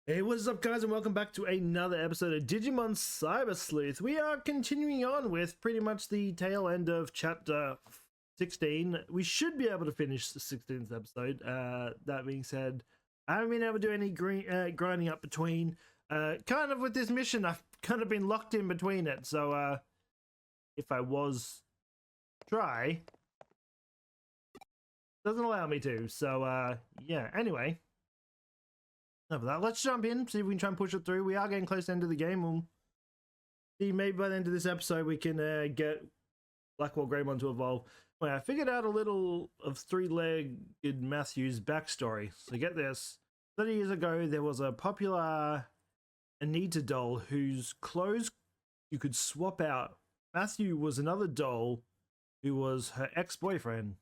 Hey, what is up, guys, and welcome back to another episode of Digimon Cyber Sleuth. We are continuing on with pretty much the tail end of chapter 16. We should be able to finish the 16th episode. That being said, I haven't been able to do any grinding up between. Kind of with this mission, I've kind of been locked in between it. So if I was try, doesn't allow me to. So yeah. Anyway. Enough of that. Let's jump in, see if we can try and push it through. We are getting close to the end of the game. We'll see, maybe by the end of this episode we can get Blackwall Greymon to evolve. Well, I figured out a little of three-legged Matthew's backstory. So get this. 30 years ago, there was a popular Anita doll whose clothes you could swap out. Matthew was another doll who was her ex-boyfriend.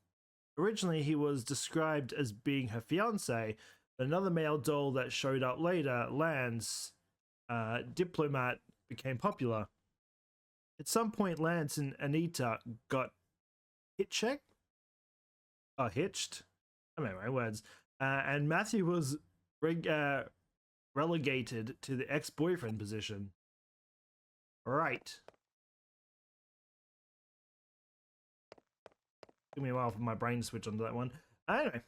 Originally, he was described as being her fiancé. Another male doll that showed up later, Lance, Diplomat, became popular. At some point, Lance and Anita got hitched. I mean, my words. And Matthew was relegated to the ex-boyfriend position. Right. Took me a while for my brain to switch onto that one. Anyway.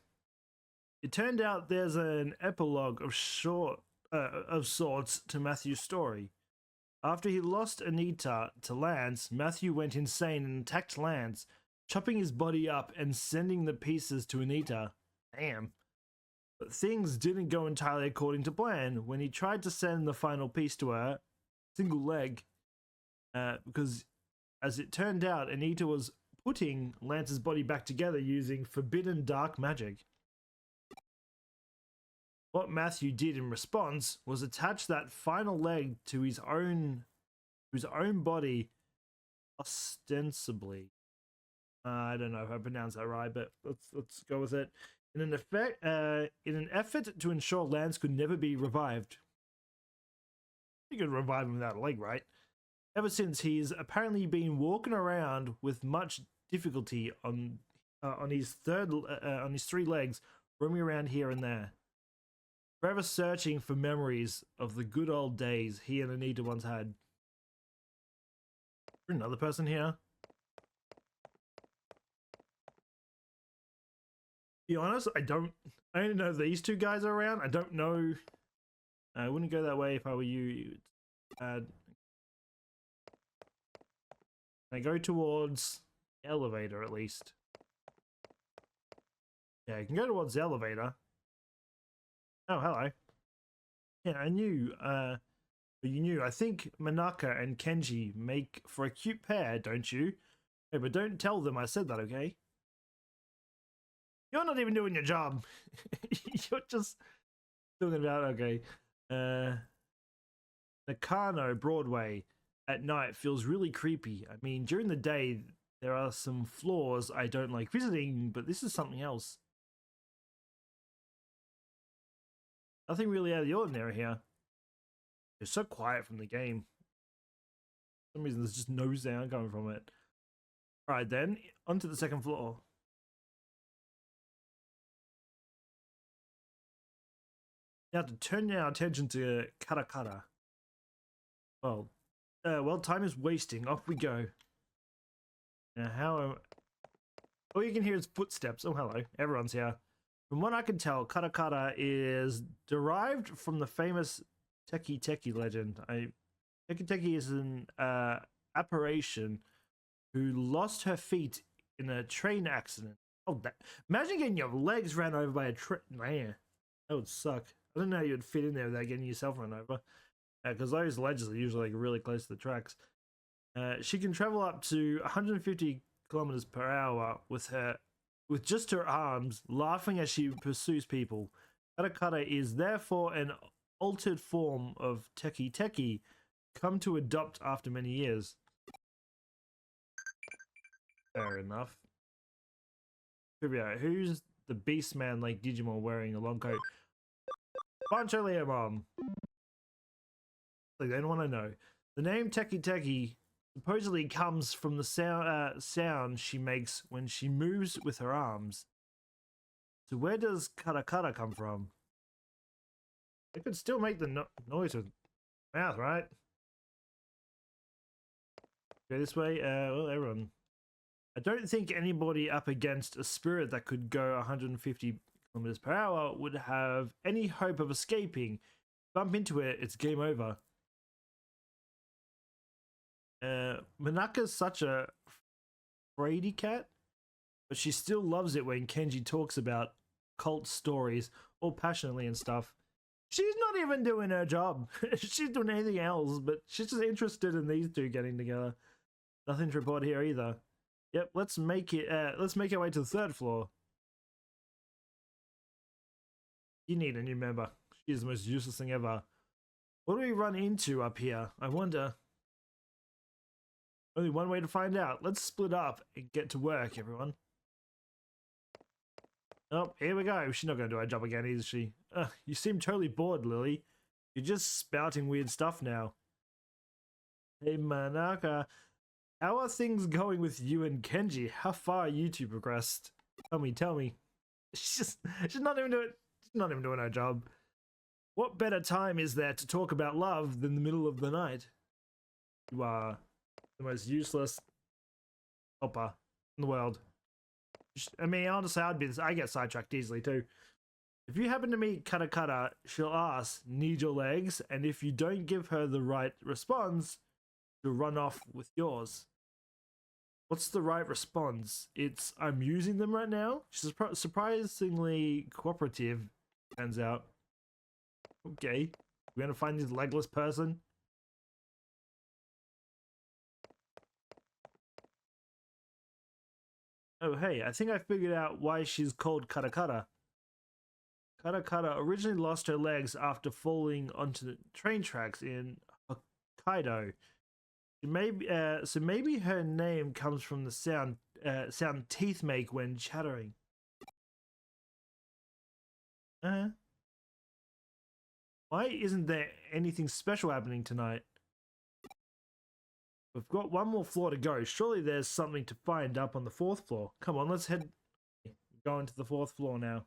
It turned out there's an epilogue of sorts to Matthew's story. After he lost Anita to Lance, Matthew went insane and attacked Lance, chopping his body up and sending the pieces to Anita. Damn. But things didn't go entirely according to plan when he tried to send the final piece to her, single leg, because as it turned out, Anita was putting Lance's body back together using forbidden dark magic. What Matthew did in response was attach that final leg to his own body, ostensibly. I don't know if I pronounced that right, but let's go with it. In an effort to ensure Lance could never be revived. You could revive him without a leg, right? Ever since, he's apparently been walking around with much difficulty on his three legs, roaming around here and there. Forever searching for memories of the good old days he and Anita once had. Another person here. To be honest, I only know these two guys are around. I don't know. I wouldn't go that way if I were you. I go towards the elevator at least. Yeah, you can go towards the elevator. Oh, hello. Yeah, I knew. You knew. I think Manaka and Kenji make for a cute pair, don't you? Hey, but don't tell them I said that, okay? You're not even doing your job. You're just talking about, okay. Nakano, Broadway, at night feels really creepy. I mean, during the day, there are some floors I don't like visiting, but this is something else. Nothing really out of the ordinary here. It's so quiet from the game. For some reason, there's just no sound coming from it. Alright then, onto the second floor. Now to turn our attention to Karakara. Well, time is wasting. Off we go. Now, all you can hear is footsteps. Oh, hello. Everyone's here. From what I can tell, Karakara is derived from the famous Teki legend. Teki is an apparition who lost her feet in a train accident. Oh, imagine getting your legs ran over by a train. Man, that would suck. I don't know how you'd fit in there without getting yourself run over. Because those ledges are usually like really close to the tracks. She can travel up to 150 kilometers per hour with just her arms, laughing as she pursues people. Karakara is therefore an altered form of Teki, come to adopt after many years. Fair enough. Trivia: who's the beast man like Digimon wearing a long coat? Pancho Leomon. Like, they don't want to know. The name Teki supposedly comes from the sound she makes when she moves with her arms. So where does Karakara come from? They could still make the noise with mouth, right? Go this way. Well, everyone. I don't think anybody up against a spirit that could go 150 kilometers per hour would have any hope of escaping. Bump into it, it's game over. Manaka's such a fraidy cat, but she still loves it when Kenji talks about cult stories all passionately and stuff. She's not even doing her job. She's doing anything else, but she's just interested in these two getting together. Nothing to report here either. Yep, let's make our way to the third floor. You need a new member. She's the most useless thing ever. What do we run into up here? I wonder. Only one way to find out. Let's split up and get to work, everyone. Oh, here we go. She's not going to do her job again, is she? You seem totally bored, Lily. You're just spouting weird stuff now. Hey, Manaka. How are things going with you and Kenji? How far are you two progressed? Tell me. She's not even doing her job. What better time is there to talk about love than the middle of the night? You are the most useless helper in the world. I mean, honestly, I get sidetracked easily too. If you happen to meet Kata, she'll ask, "Need your legs?" And if you don't give her the right response, she'll run off with yours. What's the right response? It's, "I'm using them right now." She's surprisingly cooperative, turns out. Okay, we're gonna find this legless person. Oh, hey, I think I figured out why she's called Kata. Kata originally lost her legs after falling onto the train tracks in Hokkaido. So maybe her name comes from the sound teeth make when chattering. Why isn't there anything special happening tonight? We've got one more floor to go. Surely there's something to find up on the 4th floor. Come on, let's go into the 4th floor now.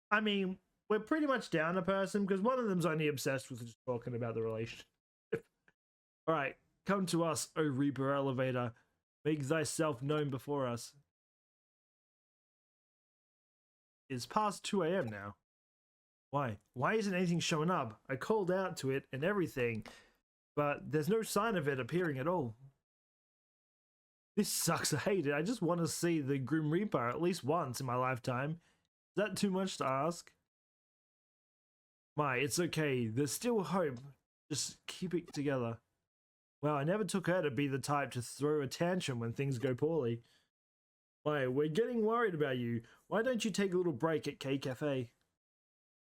I mean, we're pretty much down a person because one of them's only obsessed with just talking about the relationship. Alright, come to us, O Reaper Elevator. Make thyself known before us. It's past 2 AM now. Why? Why isn't anything showing up? I called out to it and everything, but there's no sign of it appearing at all. This sucks. I hate it. I just want to see the Grim Reaper at least once in my lifetime. Is that too much to ask? It's okay. There's still hope. Just keep it together. Well, I never took her to be the type to throw a tantrum when things go poorly. We're getting worried about you. Why don't you take a little break at K Cafe?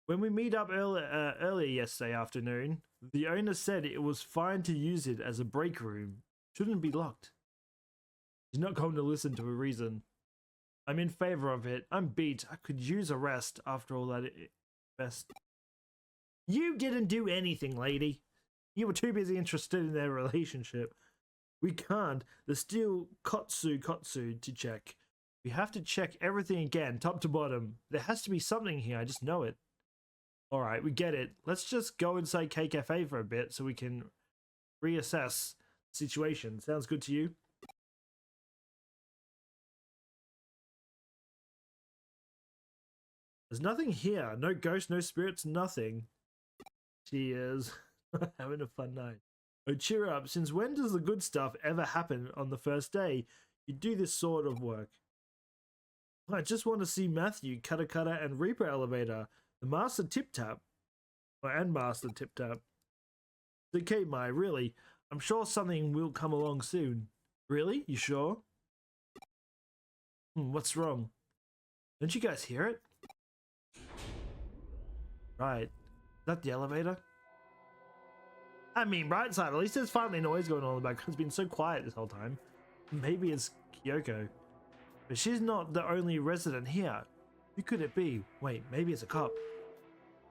When we meet up earlier yesterday afternoon, the owner said it was fine to use it as a break room. Shouldn't be locked. He's not going to listen to a reason. I'm in favor of it. I'm beat. I could use a rest after all that best. You didn't do anything, lady. You were too busy interested in their relationship. We can't. There's still Kotsu to check. We have to check everything again, top to bottom. There has to be something here. I just know it. Alright, we get it. Let's just go inside K Cafe for a bit so we can reassess the situation. Sounds good to you? There's nothing here. No ghosts, no spirits, nothing. She is having a fun night. Oh, cheer up. Since when does the good stuff ever happen on the first day? You do this sort of work. I just want to see Matthew, Kata, and Reaper Elevator. The Master Tip Tap. And Master Tip Tap. It's okay, Mai, really. I'm sure something will come along soon. Really? You sure? What's wrong? Don't you guys hear it? Right. Is that the elevator? I mean, right side, at least there's finally noise going on in the background. It's been so quiet this whole time. Maybe it's Kyoko. But she's not the only resident here. Who could it be? Wait, maybe it's a cop.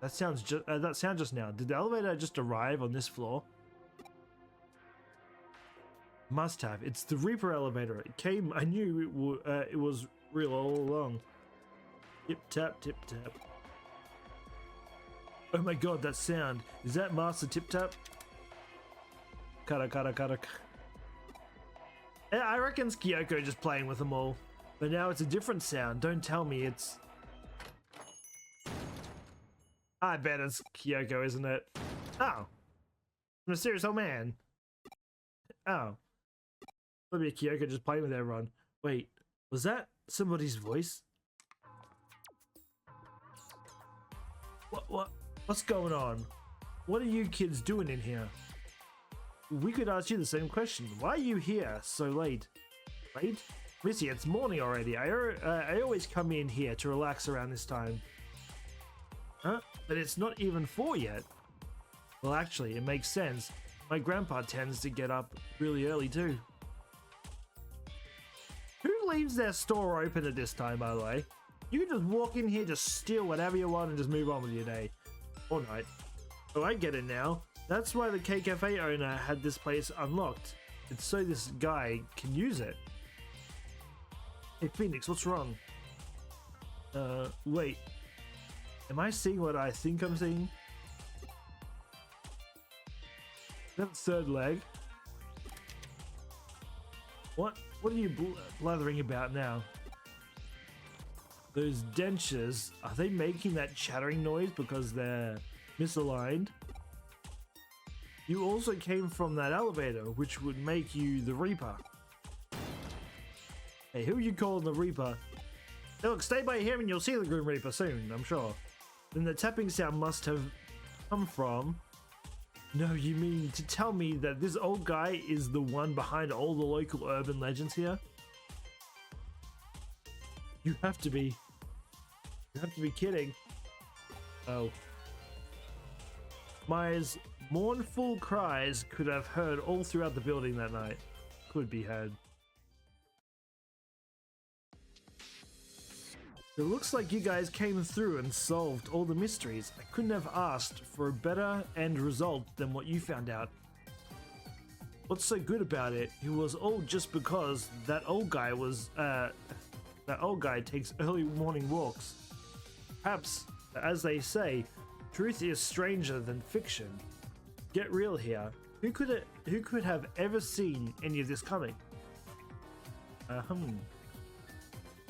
That sound just now. Did the elevator just arrive on this floor? Must have. It's the Reaper elevator. It came. I knew it was real all along. Tip tap, tip tap. Oh my god, that sound. Is that Master Tip Tap? Kara. I reckon it's Kyoko just playing with them all. But now it's a different sound. Don't tell me it's... I bet it's Kyoko, isn't it? Oh. Mysterious old man. Oh. Maybe Kyoko just playing with everyone. Wait, was that somebody's voice? What's going on? What are you kids doing in here? We could ask you the same question. Why are you here so late? Late? Missy, it's morning already. I always come in here to relax around this time. Huh? But it's not even 4 yet. Well, actually, it makes sense. My grandpa tends to get up really early too. Who leaves their store open at this time, by the way? You can just walk in here, just steal whatever you want and just move on with your day. Or night. Oh, I get it now. That's why the K-Cafe owner had this place unlocked. It's so this guy can use it. Hey, Phoenix, what's wrong? Wait. Am I seeing what I think I'm seeing? That third leg? What are you blathering about now? Those dentures, are they making that chattering noise because they're misaligned? You also came from that elevator, which would make you the Reaper. Hey, who are you calling the Reaper? Hey, look, stay by here and you'll see the Grim Reaper soon, I'm sure. Then the tapping sound must have come from... No, you mean to tell me that this old guy is the one behind all the local urban legends here? You have to be kidding. Oh. Maya's mournful cries could have heard all throughout the building that night. Could be heard. It looks like you guys came through and solved all the mysteries. I couldn't have asked for a better end result than what you found out. What's so good about it? It was all just because that old guy takes early morning walks. Perhaps, as they say, truth is stranger than fiction. Get real here. Who could have ever seen any of this coming?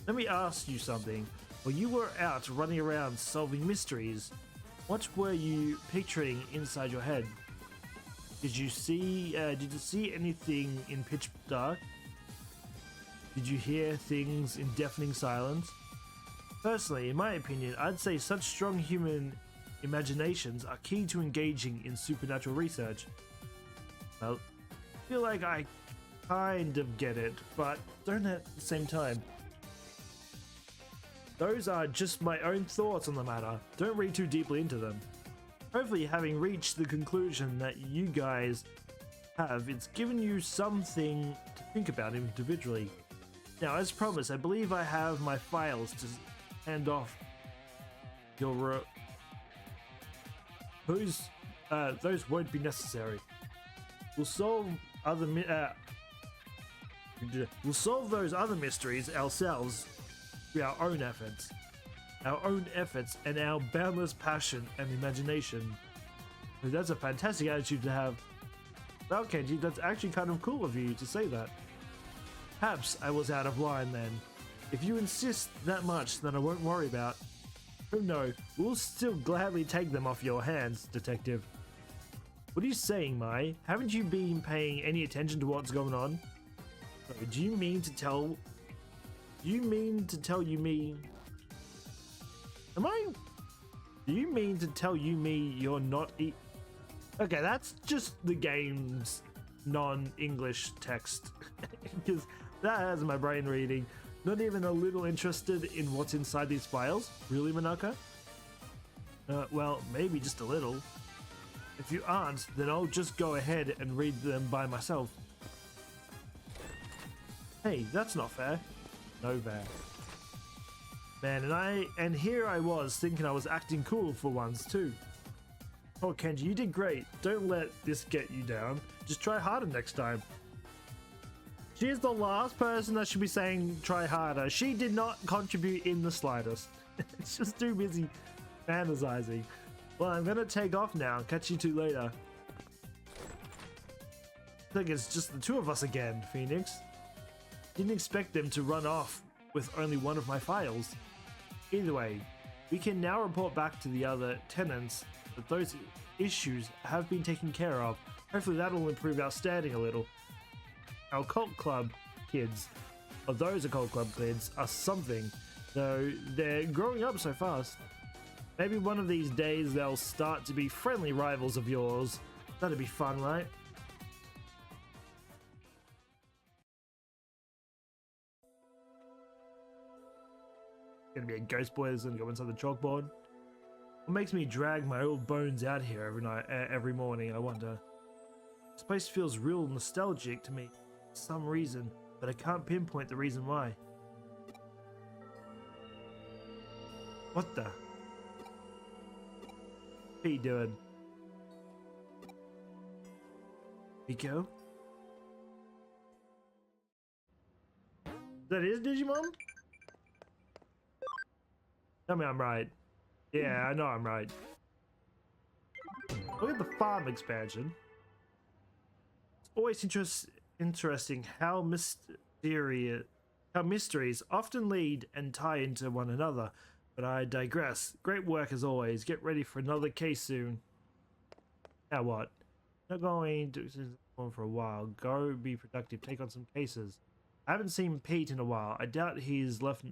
Let me ask you something. While you were out running around solving mysteries, what were you picturing inside your head? Did you see anything in pitch dark? Did you hear things in deafening silence? Personally, in my opinion, I'd say such strong human imaginations are key to engaging in supernatural research. Well, I feel like I kind of get it, but don't at the same time. Those are just my own thoughts on the matter. Don't read too deeply into them. Hopefully, having reached the conclusion that you guys have, it's given you something to think about individually. Now, as promised, I believe I have my files to hand off. Your those won't be necessary. We'll solve those other mysteries ourselves. Our own efforts and our boundless passion and imagination. That's a fantastic attitude to have. Well, Kenji, that's actually kind of cool of you to say that. Perhaps I was out of line then. If you insist that much, then I won't worry about. Oh no, we'll still gladly take them off your hands, Detective. What are you saying, Mai? Haven't you been paying any attention to what's going on? Do you mean to tell you mean? Do you mean to tell me you're not Okay, that's just the game's non-English text. Because that has my brain reading. Not even a little interested in what's inside these files? Really, Manaka? Well, maybe just a little. If you aren't, then I'll just go ahead and read them by myself. Hey, that's not fair. No fair. Man, and here I was thinking I was acting cool for once too. Oh, Kenji, you did great. Don't let this get you down. Just try harder next time. She is the last person that should be saying try harder. She did not contribute in the slightest. It's just too busy fantasizing. Well, I'm gonna take off now. Catch you two later. I think it's just the two of us again, Phoenix. Didn't expect them to run off with only one of my files. Either way, we can now report back to the other tenants that those issues have been taken care of. Hopefully that'll improve our standing a little. Our cult club kids, or those occult club kids, are something, though they're growing up so fast. Maybe one of these days they'll start to be friendly rivals of yours. That'd be fun, right? Gonna be a ghost boy that's gonna go inside the chalkboard. What makes me drag my old bones out here every morning, I wonder. This place feels real nostalgic to me for some reason, but I can't pinpoint the reason why. What the? What are you doing? Pico? That is Digimon? Tell me I'm right. Yeah, I know I'm right. Look at the farm expansion. It's always interesting how mysteries often lead and tie into one another. But I digress. Great work as always. Get ready for another case soon. Now what? Not going to on for a while. Go be productive. Take on some cases. I haven't seen Pete in a while. I doubt he's left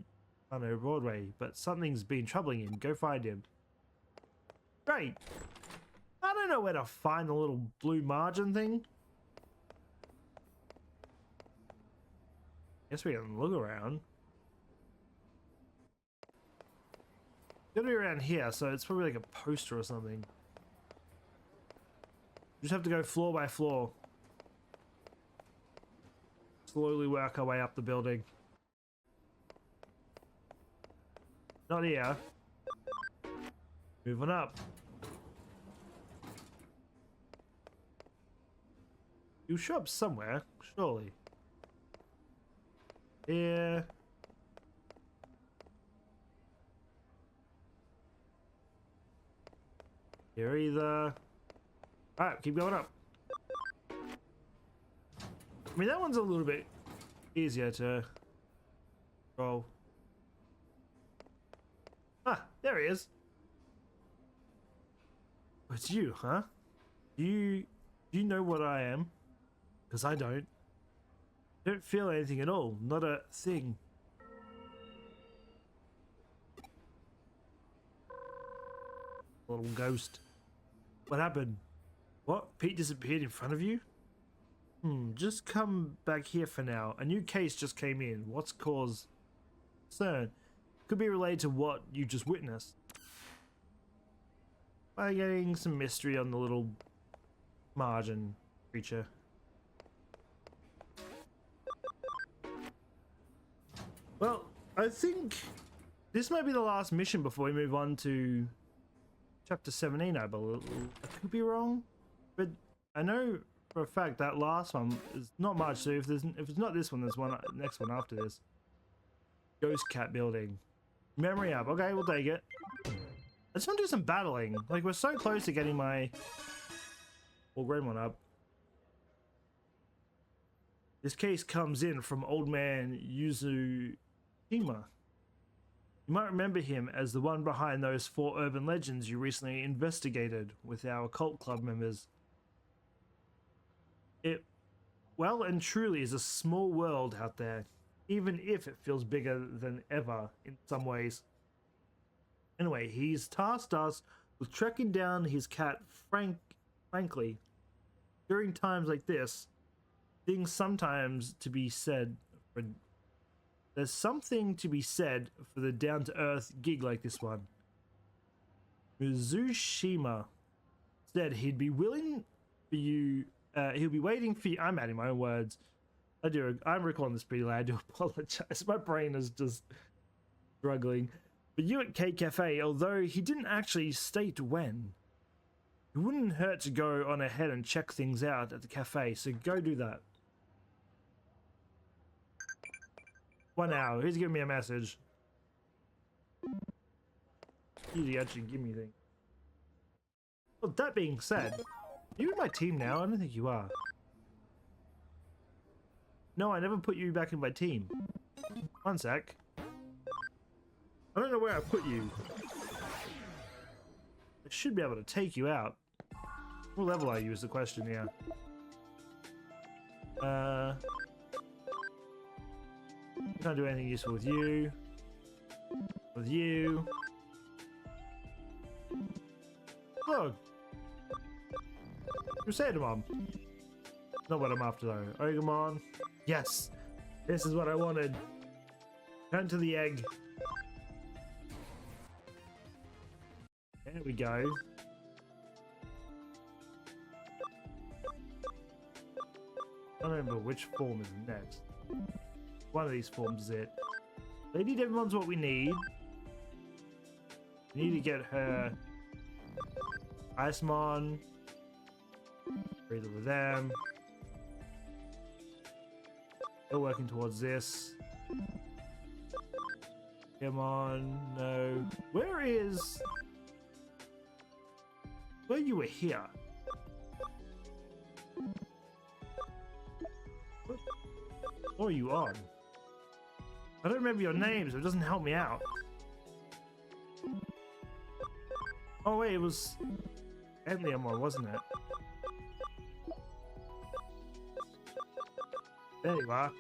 on Broadway, but something's been troubling him. Go find him. Great. I don't know where to find the little blue margin thing. Guess we can look around. Gotta be around here, so it's probably like a poster or something. Just have to go floor by floor. Slowly work our way up the building. Not here. Moving up. You'll show up somewhere, surely. Here. Here either. Alright, keep going up. I mean, that one's a little bit easier to roll. Ah, there he is. It's you, huh? Do you know what I am? Because I don't. Don't feel anything at all. Not a thing. Little ghost. What happened? What? Pete disappeared in front of you? Just come back here for now. A new case just came in. What's caused concern? Could be related to what you just witnessed. By getting some mystery on the little margin creature. Well, I think this might be the last mission before we move on to chapter 17, I believe. I could be wrong, but I know for a fact that last one is not much. So if it's not this one, there's one next one after this. Ghost cat building. Memory up. Okay, we'll take it. I just want to do some battling. Like, we're so close to getting my green one up. This case comes in from old man Yuzu Shima. You might remember him as the one behind those 4 urban legends you recently investigated with our cult club members. It, well and truly, is a small world out there, even if it feels bigger than ever in some ways. Anyway, he's tasked us with tracking down his cat, frankly. During times like this, there's something to be said for the down-to-earth gig like this one. Mizushima said he'd be willing for you. He'll be waiting for you. I'm adding my own words. I'm recording this pretty loud. I do apologize. My brain is just struggling. But you at K Cafe, although he didn't actually state when, it wouldn't hurt to go on ahead and check things out at the cafe. So go do that. 1 hour. He's giving me a message. Usually actually give me things. Well, that being said, are you in my team now? I don't think you are. No, I never put you back in my team. One sec. I don't know where I put you. I should be able to take you out. What level are you is the question, yeah. Can't do anything useful with you. With you. Look. Crusadermon. Not what I'm after though. Ogamon. Yes! This is what I wanted. Turn to the egg. There we go. I don't remember which form is next. One of these forms is it. Lady Digimon's what we need. We need to get her Icemon. Breathe with them. Still working towards this. Come on, no. Where is... Well, you were here. What are you on? I don't remember your name, so it doesn't help me out. Oh wait, it was Emliamon, wasn't it? There you are.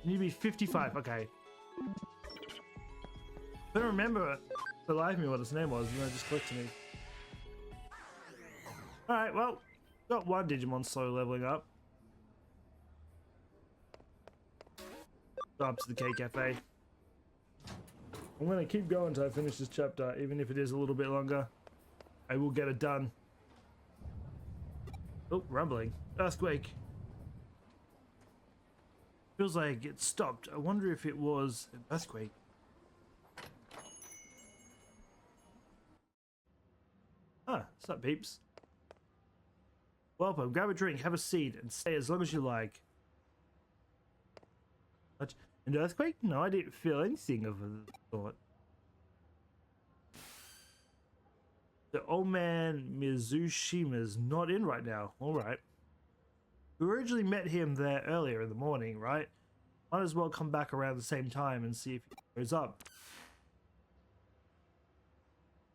You need to be 55, okay. I don't remember for the life of me what his name was, and then it just clicked to me. Alright, well, got one Digimon slowly leveling up. Go up to the K Cafe. I'm gonna keep going until I finish this chapter, even if it is a little bit longer. I will get it done. Oh, rumbling. Earthquake. Feels like it stopped. I wonder if it was an earthquake. Ah, what's up, peeps? Welcome. Grab a drink, have a seat, and stay as long as you like. What? An earthquake? No, I didn't feel anything of the sort. The old man Mizushima's not in right now. Alright. We originally met him there earlier in the morning, right? Might as well come back around the same time and see if he goes up.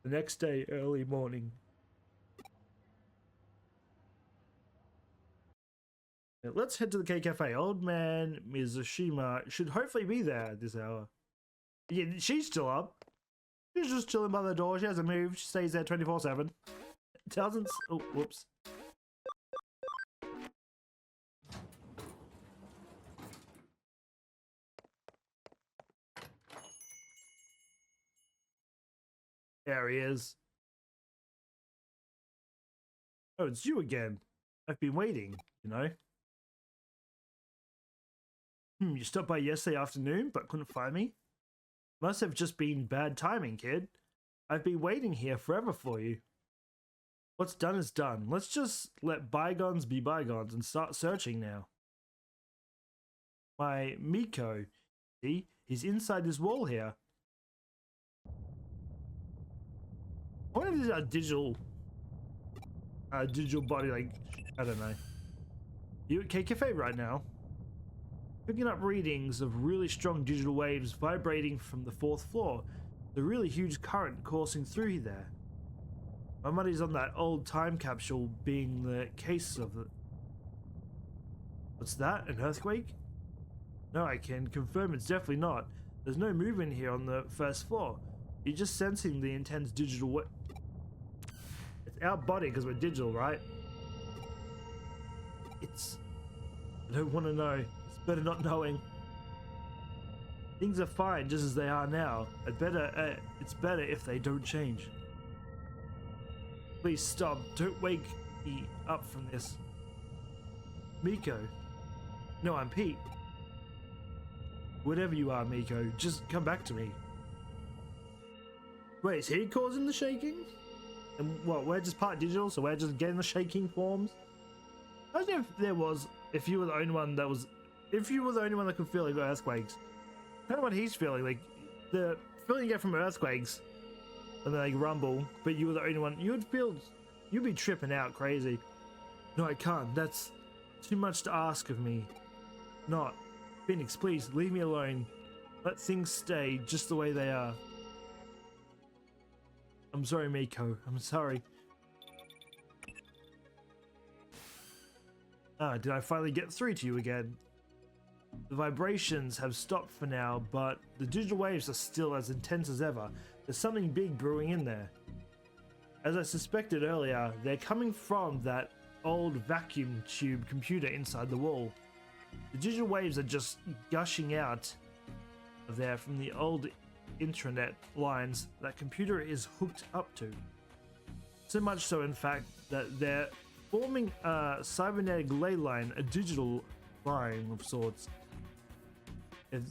The next day, early morning. Now, let's head to the K Cafe. Old man Mizushima should hopefully be there at this hour. Yeah, she's still up. She's just chilling by the door. She hasn't moved. She stays there 24/7. Doesn't... Oh, whoops. There he is. Oh, it's you again. I've been waiting, you know. You stopped by yesterday afternoon, but couldn't find me? Must have just been bad timing, kid. I've been waiting here forever for you. What's done is done. Let's just let bygones be bygones and start searching now. My Miko, see? He's inside this wall here. I wonder if this is a digital body, like, I don't know. You at K Cafe right now? Picking up readings of really strong digital waves vibrating from the 4th floor. The really huge current coursing through there. My money's on that old time capsule being the case of it. What's that? An earthquake? No, I can confirm it's definitely not. There's no movement here on the 1st floor. You're just sensing the intense digital It's our body because we're digital, right? It's... I don't want to know. It's better not knowing. Things are fine just as they are now. It's better if they don't change. Please stop. Don't wake me up from this. Miko. No, I'm Pete. Whatever you are, Miko, just come back to me. Wait, is he causing the shaking? And what, we're just part digital, so we're just getting the shaking forms? Imagine if you were the only one that was... If you were the only one that could feel like earthquakes. Kind of what he's feeling, like, the feeling you get from earthquakes, and they rumble, but you were the only one. You'd be tripping out crazy. No, I can't. That's too much to ask of me. Not. Phoenix, please leave me alone. Let things stay just the way they are. I'm sorry, Miko. I'm sorry. Ah, did I finally get through to you again? The vibrations have stopped for now, but the digital waves are still as intense as ever. There's something big brewing in there. As I suspected earlier, they're coming from that old vacuum tube computer inside the wall. The digital waves are just gushing out of there from the old intranet lines that computer is hooked up to. So much so, in fact, that they're forming a cybernetic ley line, a digital line of sorts. If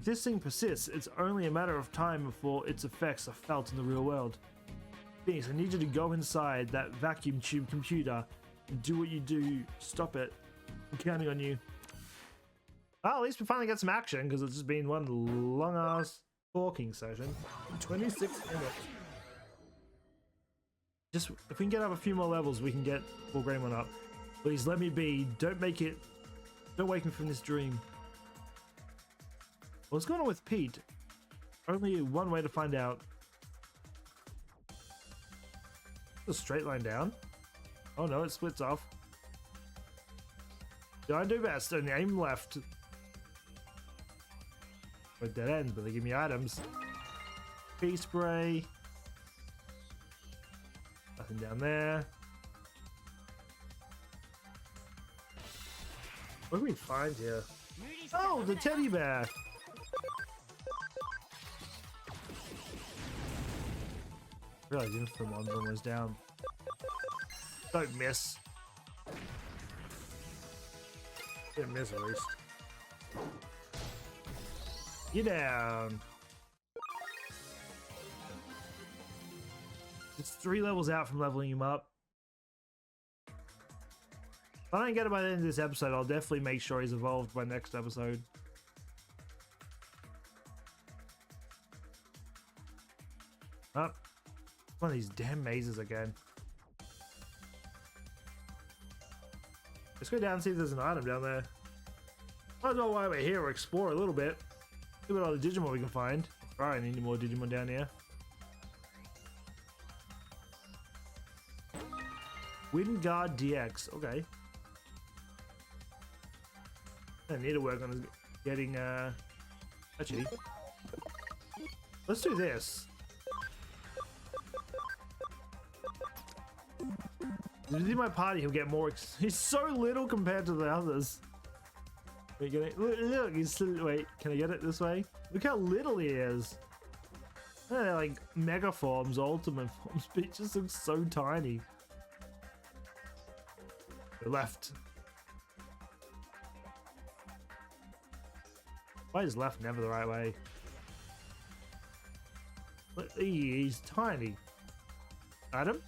this thing persists, it's only a matter of time before its effects are felt in the real world. Phoenix, I need you to go inside that vacuum tube computer and do what you do. Stop it. I'm counting on you. Well, at least we finally got some action, because it's just been one long-ass talking session. 26 minutes. Just, if we can get up a few more levels, we can get full Greymon up. Please, let me be. Don't wake me from this dream. What's going on with Pete? Only one way to find out. A straight line down? Oh no, it splits off. Do I do best and aim left? But dead ends, but they give me items. Pea spray. Nothing down there. What do we find here? Oh, the teddy bear! I realized Infomon's almost down. Don't miss. Didn't miss at least. Get down. It's 3 levels out from leveling him up. If I don't get it by the end of this episode, I'll definitely make sure he's evolved by next episode. Up. One of these damn mazes again. Let's go down and see if there's an item down there. Might as well while we're here, we'll explore a little bit. See what other Digimon we can find. Alright, I need more Digimon down here. Windguard DX, okay. I need to work on getting, actually, let's do this. If he's in my party, he'll get more. He's so little compared to the others. Wait, look, he's wait. Can I get it this way? Look how little he is. They're like mega forms, ultimate forms, but he just looks so tiny. The left. Why is left never the right way? Look, he's tiny. Adam?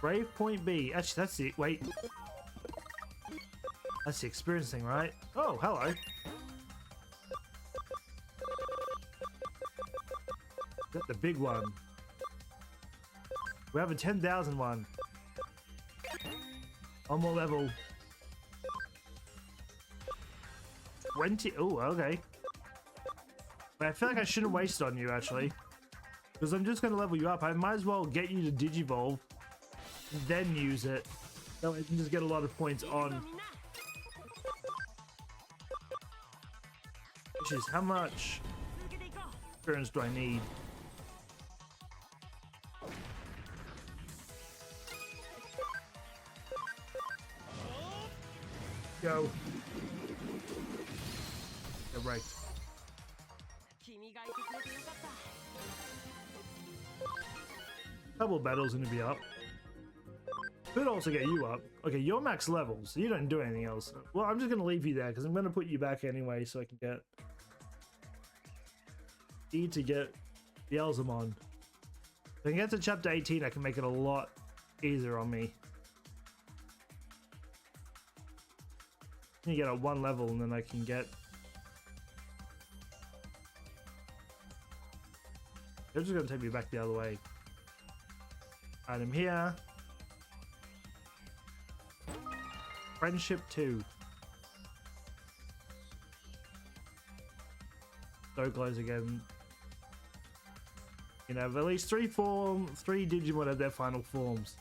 Brave Point B. Actually, that's it. Wait. That's the experience thing, right? Oh, hello. Got the big one. We have a 10,000 one. One more level. 20. Oh, okay. But I feel like I shouldn't waste on you, actually. Because I'm just going to level you up. I might as well get you to Digivolve. Then use it. So I can just get a lot of points on. Which is how much experience do I need? Go. Go right. Double battle's gonna be up. Could also get you up. Okay, you're max level, so you don't do anything else. Well, I'm just gonna leave you there because I'm gonna put you back anyway, so I can get E to get the Elzamon. If I can get to chapter 18, I can make it a lot easier on me. You get at 1 level, and then I can get. They're just gonna take me back the other way. Item here. Friendship 2. So close again. You know, at least 3 Digimon at their final forms.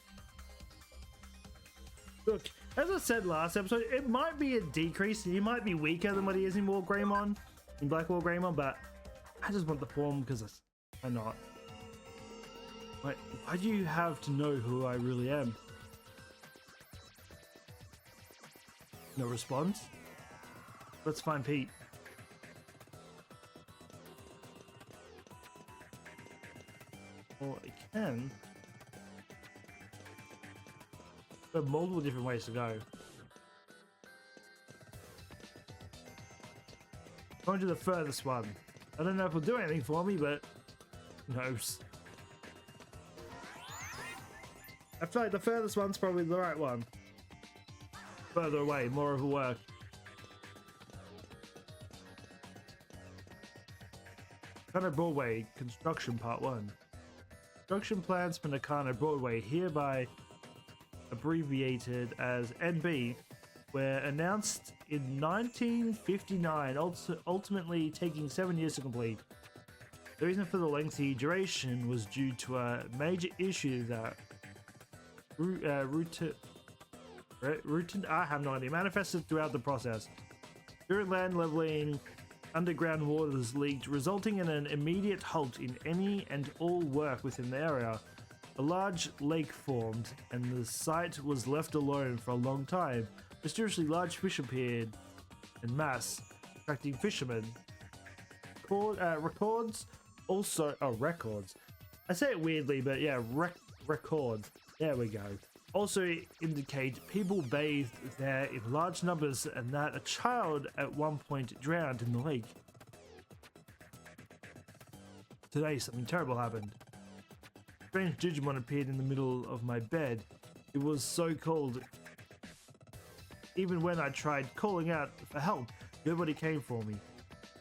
Look, as I said last episode, it might be a decrease. He might be weaker than what he is in War Greymon, in Black War Greymon, but I just want the form because why not? Wait, why do you have to know who I really am? No response? Let's find Pete. Well, I can. There are multiple different ways to go. Going to the furthest one. I don't know if it'll do anything for me, but who knows? I feel like the furthest one's probably the right one. Further away, more of a work. Nakano Broadway Construction Part 1. Construction plans for Nakano Broadway, hereby abbreviated as NB, were announced in 1959, ultimately taking 7 years to complete. The reason for the lengthy duration was due to a major issue that I have no idea, manifested throughout the process. During land leveling, underground waters leaked, resulting in an immediate halt in any and all work within the area. A large lake formed, and the site was left alone for a long time. Mysteriously, large fish appeared en masse, attracting fishermen. Records. I say it weirdly, but yeah, records. There we go. Also indicate people bathed there in large numbers and that a child at one point drowned in the lake. Today, something terrible happened. A strange Digimon appeared in the middle of my bed. It was so cold. Even when I tried calling out for help, nobody came for me.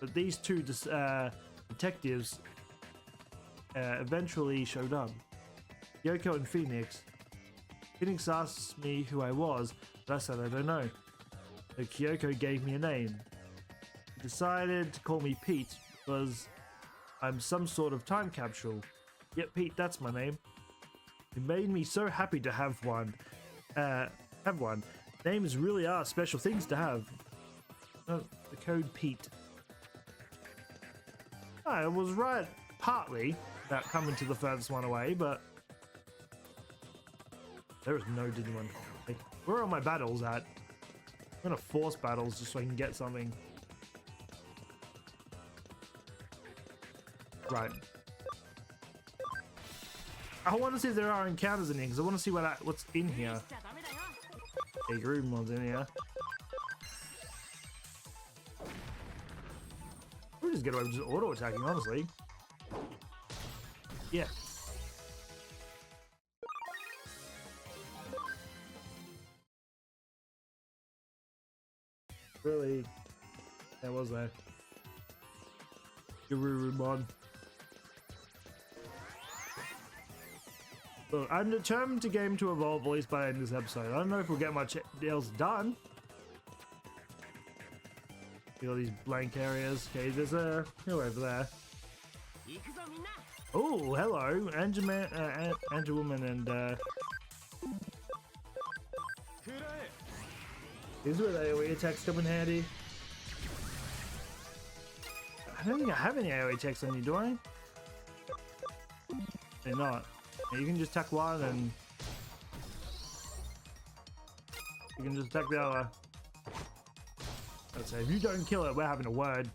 But these two detectives eventually showed up. Yoko and Phoenix. Phoenix asked me who I was, but I said I don't know. So Kyoko gave me a name. He decided to call me Pete because I'm some sort of time capsule. Yep, Pete, that's my name. It made me so happy to have one. Names really are special things to have. Oh, the code Pete. I was right partly about coming to the furthest one away, but there is no Digimon. Like, where are my battles at? I'm gonna force battles just so I can get something. Right. I want to see if there are encounters in here because I want to see what's in here. Hey, Grumon's in here. We'll just get away with just auto attacking, honestly. Yeah. Really? That was that. Garurumon. Look, I'm determined to game to evolve at least by the end of this episode. I don't know if we'll get much else done. See all these blank areas. Okay, there's a hill over there. Oh, hello, Angelwoman and Here's where the AoE attacks come in handy. I don't think I have any AoE attacks on you, do I? They're not. You can just attack one and you can just attack the other. Let's say if you don't kill it, we're having a word.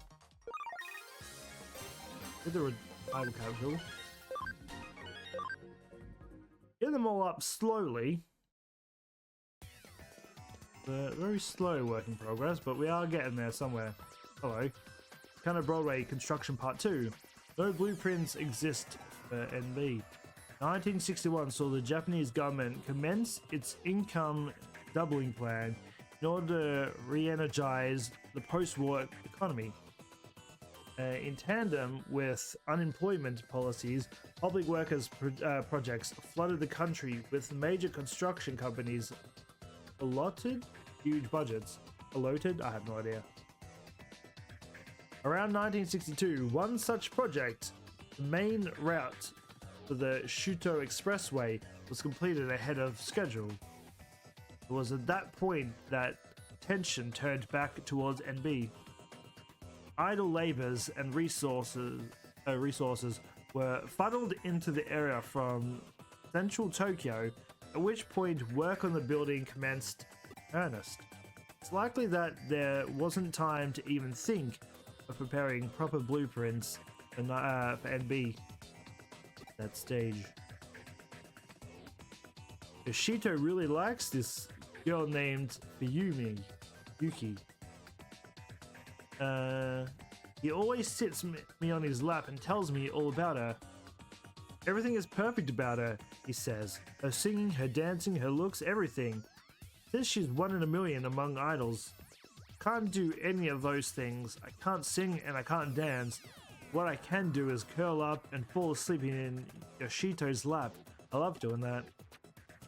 Get the rival capsule. Get them all up slowly. Very slow work in progress, but we are getting there somewhere. Hello. Kind of Broadway Construction Part 2. No blueprints exist for NB. 1961 saw the Japanese government commence its income doubling plan in order to re-energize the post-war economy. In tandem with unemployment policies, public workers projects flooded the country with major construction companies allotted huge budgets. Allotted? I have no idea. Around 1962, one such project, the main route for the Shuto Expressway, was completed ahead of schedule. It was at that point that attention turned back towards NB. Idle labors and resources were funneled into the area from central Tokyo, at which point work on the building commenced in earnest. It's likely that there wasn't time to even think of preparing proper blueprints for NB at that stage. Yoshito really likes this girl named Yuki. He always sits me on his lap and tells me all about her. Everything is perfect about her, he says. Her singing, her dancing, her looks, everything. Says she's 1 in a million among idols. Can't do any of those things. I can't sing and I can't dance. What I can do is curl up and fall asleep in Yoshito's lap. I love doing that.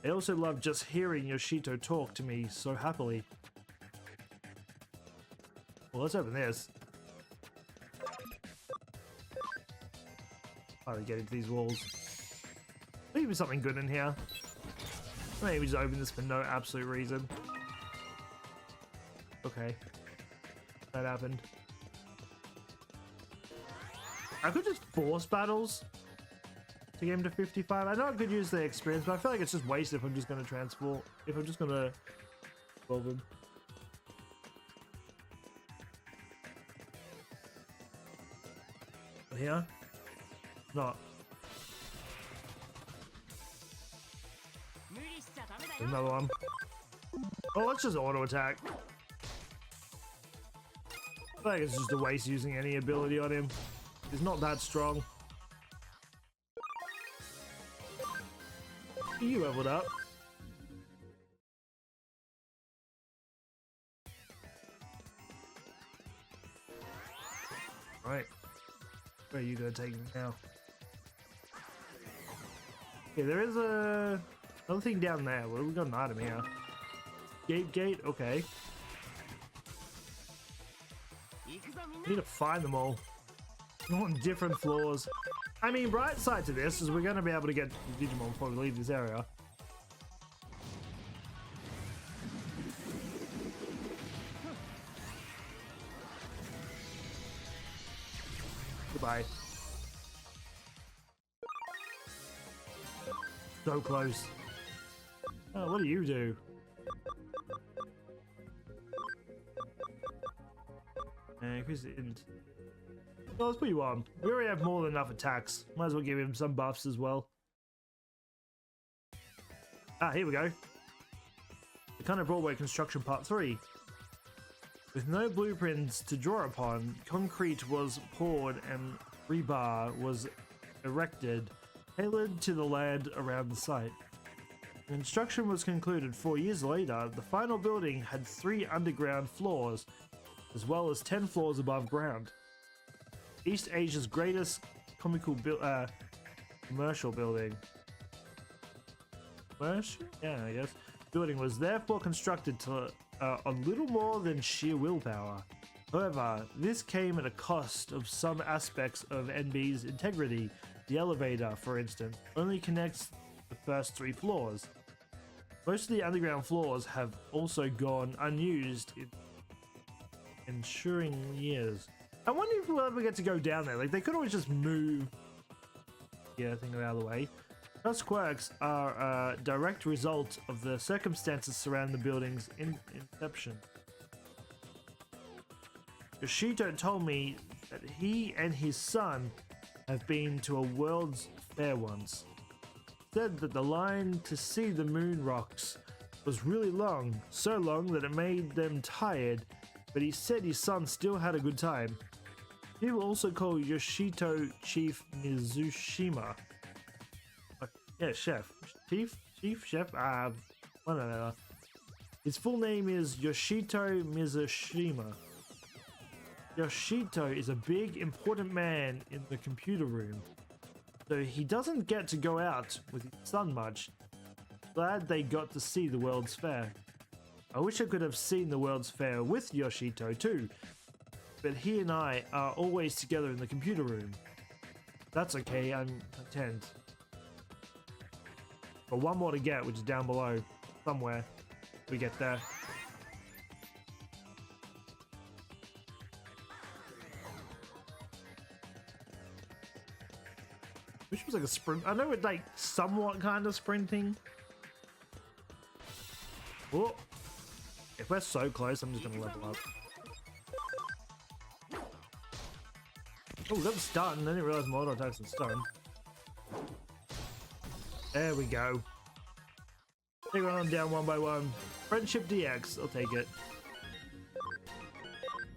I also love just hearing Yoshito talk to me so happily. Well, let's open this. How do we get into these walls? Maybe something good in here. Maybe just open this for no absolute reason. Okay. That happened. I could just force battles to get him to 55. I know I could use the experience, but I feel like it's just wasted if I'm just going to transform. If I'm just going to evolve him. Here? Not. Another one. Oh, let's just auto attack. I feel like it's just a waste using any ability on him. He's not that strong. You leveled up. Right. Where are you gonna take me now? Okay, there is another thing down there. Well, we got an item here. Gate, okay. Need to find them all. On different floors. I mean, bright side to this is we're gonna be able to get Digimon before we leave this area. Goodbye. So close. Oh, what do you do? Increase the int. Well, let's put you on. We already have more than enough attacks. Might as well give him some buffs as well. Ah, here we go. The kind of Broadway construction part 3. With no blueprints to draw upon, concrete was poured and rebar was erected, tailored to the land around the site. Construction was concluded 4 years later. The final building had 3 underground floors, as well as 10 floors above ground. East Asia's greatest commercial building. Commercial? Yeah, I guess. Building was therefore constructed to a little more than sheer willpower. However, this came at a cost of some aspects of NB's integrity. The elevator, for instance, only connects the first 3 floors. Most of the underground floors have also gone unused in ensuing years. I wonder if we'll ever get to go down there. Like, they could always just move the thing out of the way. Such quirks are a direct result of the circumstances surrounding the building's inception. Yoshito told me that he and his son have been to a World's Fair once. Said that the line to see the moon rocks was really long, so long that it made them tired, but he said his son still had a good time. People also call Yoshito Chief Mizushima. Yeah, chef. Chief chef? I don't know. His full name is Yoshito Mizushima. Yoshito is a big, important man in the computer room, so he doesn't get to go out with his son much. Glad they got to see the World's Fair. I wish I could have seen the World's Fair with Yoshito too, but he and I are always together in the computer room. That's okay, I'm content. But one more to get, which is down below, somewhere. We get there. Which was like a sprint. I know it's like somewhat kind of sprinting. Oh, if we're so close, I'm just gonna level up. Oh, that was stun. I didn't realize my auto attacks and stun. There we go. Take on down one by one. Friendship DX. I'll take it.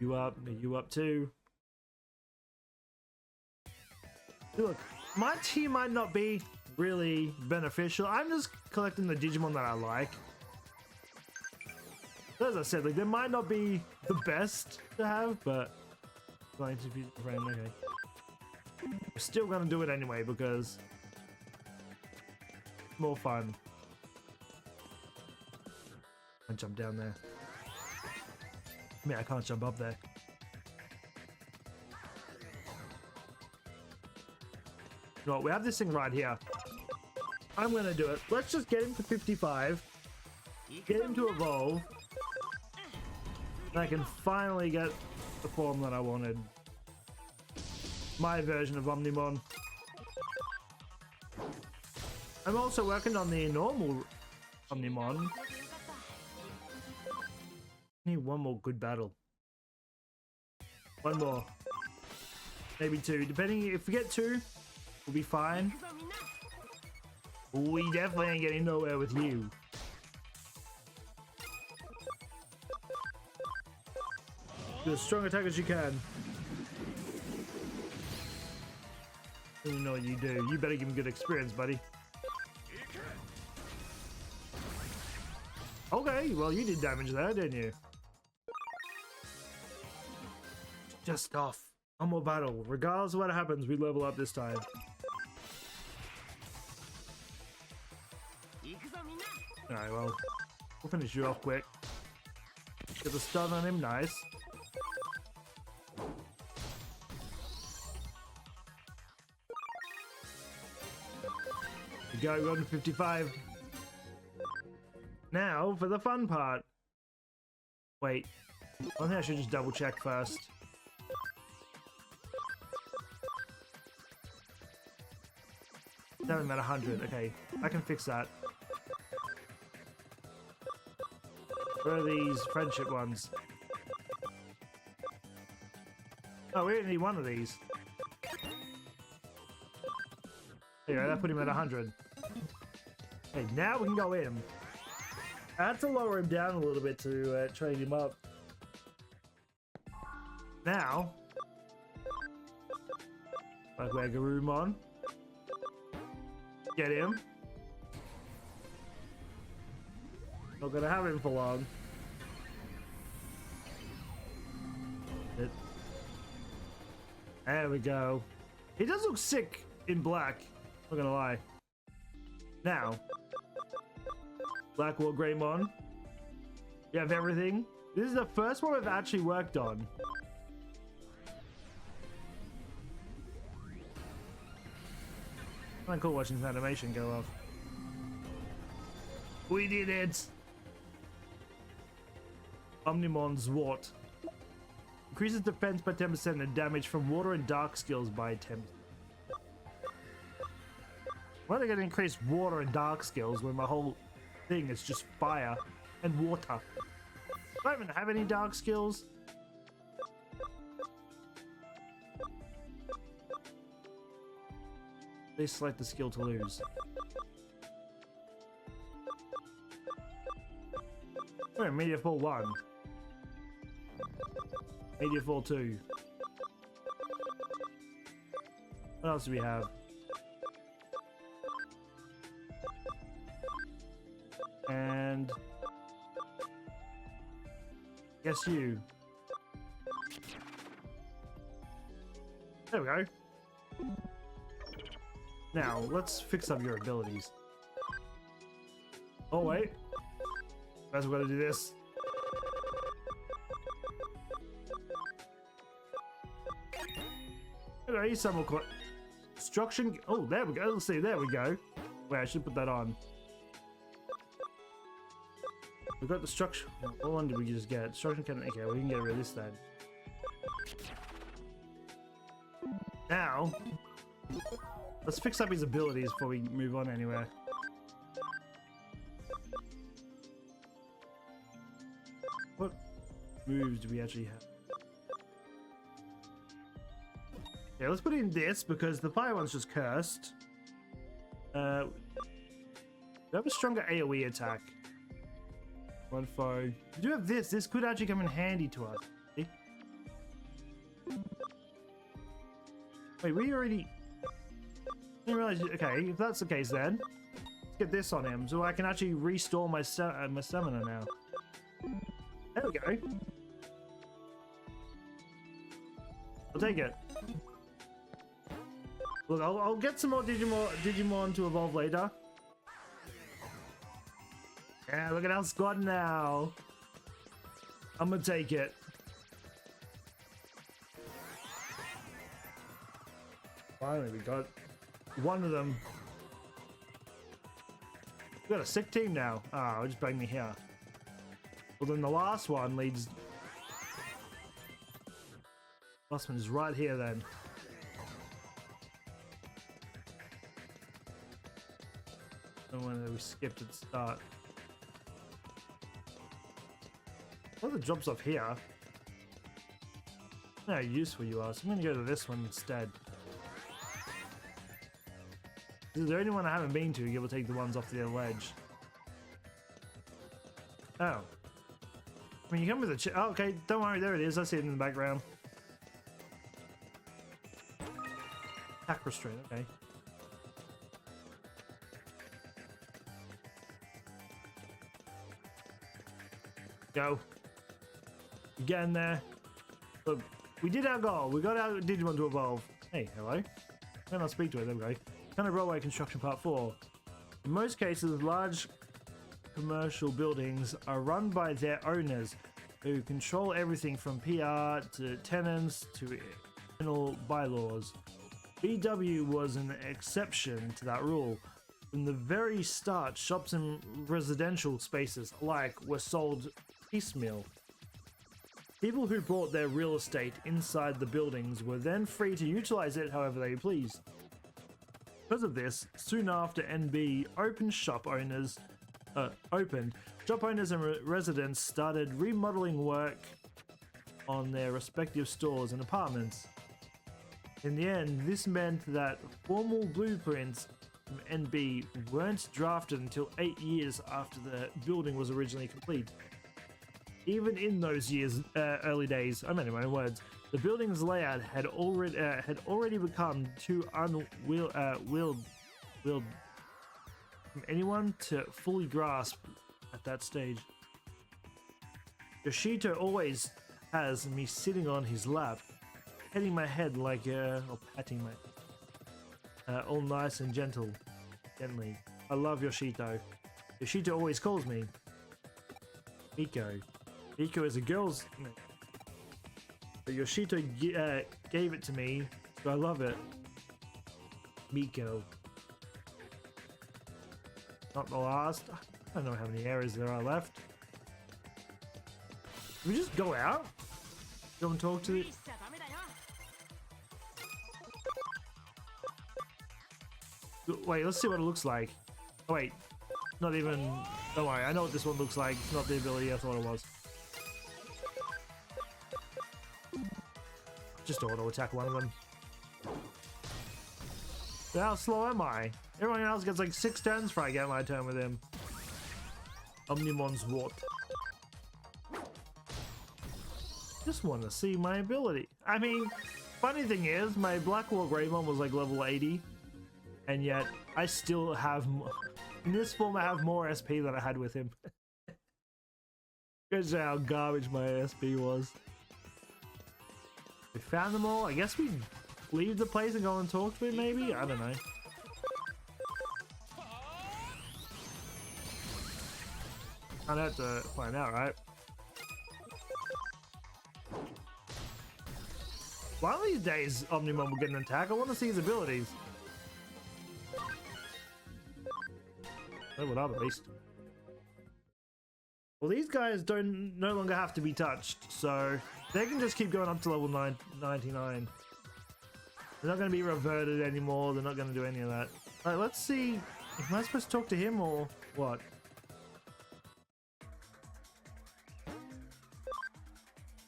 You up? You up too? Look, my team might not be really beneficial. I'm just collecting the Digimon that I like. As I said, like, they might not be the best to have, but going to be friend, okay. We're still gonna do it anyway because it's more fun. I jump down there. I mean, I can't jump up there. No, we have this thing right here. I'm gonna do it. Let's just get him to 55. Get him to evolve. And I can finally get the form that I wanted. My version of Omnimon. I'm also working on the normal Omnimon. Need one more good battle. One more. Maybe two. Depending, if we get two, we'll be fine. We definitely ain't getting nowhere with you. Do as strong attack as you can. You know what you do. You better give him good experience, buddy. Okay, well you did damage there, didn't you? Just off. One more battle. Regardless of what happens, we level up this time. Alright, well, we'll finish you off quick. Get the stun on him, nice. We go, we're on to 55. Now for the fun part. Wait, I think I should just double check first. Doesn't matter 100. Okay, I can fix that. Where are these friendship ones? Oh, we only need one of these. There you go, that put him at 100. Okay, now we can go in. I had to lower him down a little bit to train him up. Now, like we're Garurumon. Get him. Not gonna have him for long. There we go. He does look sick in black. Not gonna lie. Now, Black War Greymon. You have everything. This is the first one we've actually worked on. Kinda cool watching this animation go off. We did it! Omnimon's Wart. Increases defense by 10% and damage from water and dark skills by 10%. Why are they gonna increase water and dark skills when my whole thing is just fire and water? I don't even have any dark skills. They select the skill to lose. Oh, Media Fall 1. Media Fall 2. What else do we have? And guess you. There we go. Now, let's fix up your abilities. Oh, wait. First, we've got to do this. Okay, some more construction. Oh, there we go. Let's see. There we go. Wait, I should put that on. We've got the structure. What one did we just get? Structure can. Okay, we can get rid of this then. Now, let's fix up his abilities before we move on anywhere. What moves do we actually have? Yeah, let's put in this because the fire one's just cursed. We have a stronger AoE attack. One foe. We do have this. This could actually come in handy to us. See? Wait, we already... I didn't realize... Okay, if that's the case then, let's get this on him so I can actually restore my stamina now. There we go. I'll take it. Look, I'll get some more Digimon to evolve later. Yeah, look at our squad now. I'm gonna take it. Finally, we got one of them. We got a sick team now. Ah, just bring me here. Well, then the last one leads. Last one is right here then. The one that we skipped at the start. What are the jobs off here? No useful you are, so I'm gonna go to this one instead. This is the only one I haven't been to, give or take the ones off the ledge. Oh. I mean, you come with a oh, okay, don't worry, there it is. I see it in the background. Attack restraint, okay. Go. Get in there. Look, we did our goal. We got our Digimon to evolve. Hey, hello. Can I speak to it? There we go. Kind of Broadway construction part 4. In most cases, large commercial buildings are run by their owners who control everything from PR to tenants to internal bylaws. BW was an exception to that rule. From the very start, shops and residential spaces alike were sold piecemeal. People who bought their real estate inside the buildings were then free to utilize it however they pleased. Because of this, soon after NB opened, shop owners and residents started remodeling work on their respective stores and apartments. In the end, this meant that formal blueprints from NB weren't drafted until 8 years after the building was originally complete. Even in those years, early days, I meant in my own words, the building's layout had already become too unwieldy from anyone to fully grasp at that stage. Yoshito always has me sitting on his lap, petting my head like or patting my all nice and gently. I love Yoshito. Yoshito always calls me Miko. Miko is a girl's name. But Yoshito gave it to me, so I love it. Miko. Not the last. I don't know how many areas there are left. Can we just go out? Go and talk to it? Wait, let's see what it looks like. Oh wait, not even. Don't worry, I know what this one looks like. It's not the ability I thought it was. Just auto attack one of them. How slow am I? Everyone else gets like 6 turns before I get my turn with him. Omnimon's Wart. Just want to see my ability. I mean, funny thing is, my Blackwall Greymon was like level 80. And yet, I still have more. In this form, I have more SP than I had with him. Because how garbage my SP was. We found them all. I guess we leave the place and go and talk to him, maybe? I don't know. I'd have to find out, right? One of these days, Omnimon will get an attack. I want to see his abilities. Level up at least. Well, these guys no longer have to be touched, so they can just keep going up to level 99. They're not going to be reverted anymore. They're not going to do any of that. All right, let's see. Am I supposed to talk to him or what?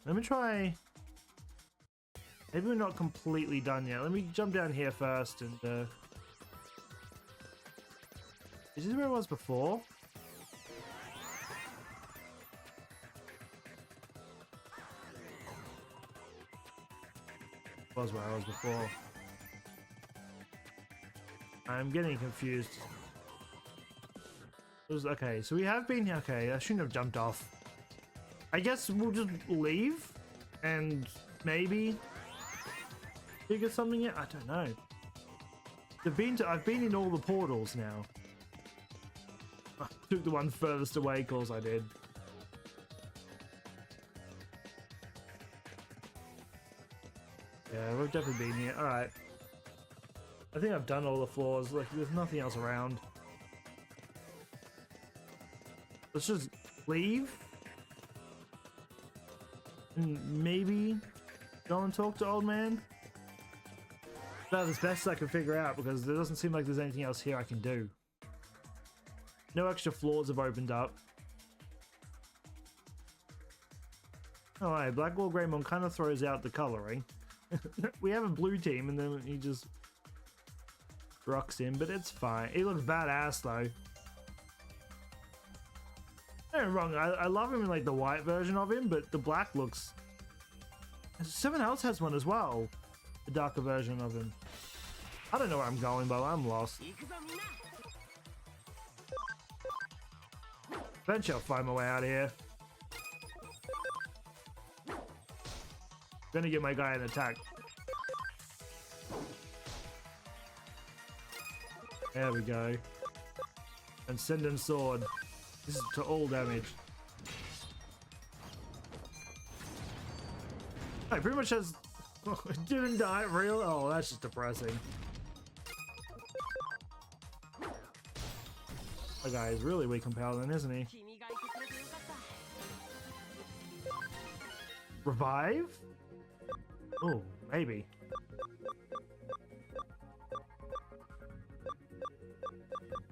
Let me try. Maybe we're not completely done yet. Let me jump down here first and is this where it was before? Was where I was before. I'm getting confused. Okay, so we have been here. Okay, I shouldn't have jumped off. I guess we'll just leave and maybe figure something out. I don't know. I've been in all the portals now. I took the one furthest away because I did. Yeah, we've definitely been here. Alright. I think I've done all the floors. Like, there's nothing else around. Let's just leave. And maybe go and talk to old man. That's as best I can figure out because there doesn't seem like there's anything else here I can do. No extra floors have opened up. Alright, Blackwall Greymon kind of throws out the coloring. We have a blue team and then he just rocks in, but it's fine. He looks badass though. Don't get me wrong, I love him in like the white version of him, but the black looks... Someone else has one as well. The darker version of him. I don't know where I'm going, but I'm lost. Eventually I'll find my way out of here. Gonna give my guy an attack. There we go. And send him sword. This is to all damage. I pretty much has... didn't die, real? Oh, that's just depressing. That guy is really weak on power then, isn't he? Revive? Oh, maybe.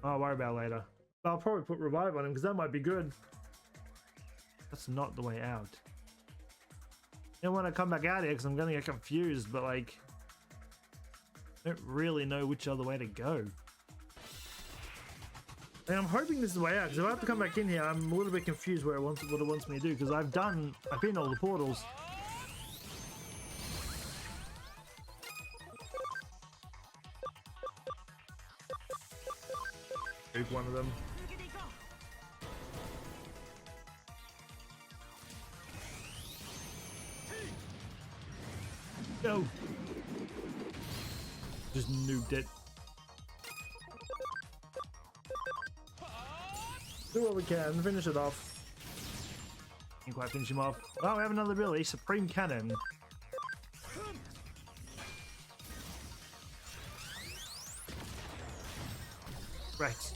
I'll worry about it later. I'll probably put revive on him because that might be good. That's not the way out. I don't want to come back out here because I'm going to get confused, but like, I don't really know which other way to go. And I'm hoping this is the way out because if I have to come back in here, I'm a little bit confused what it wants me to do because I've been in all the portals. Group one of them. No! Just nuked it. Do what we can, finish it off. Can't quite finish him off. Oh, we have another ability, Supreme Cannon. Right.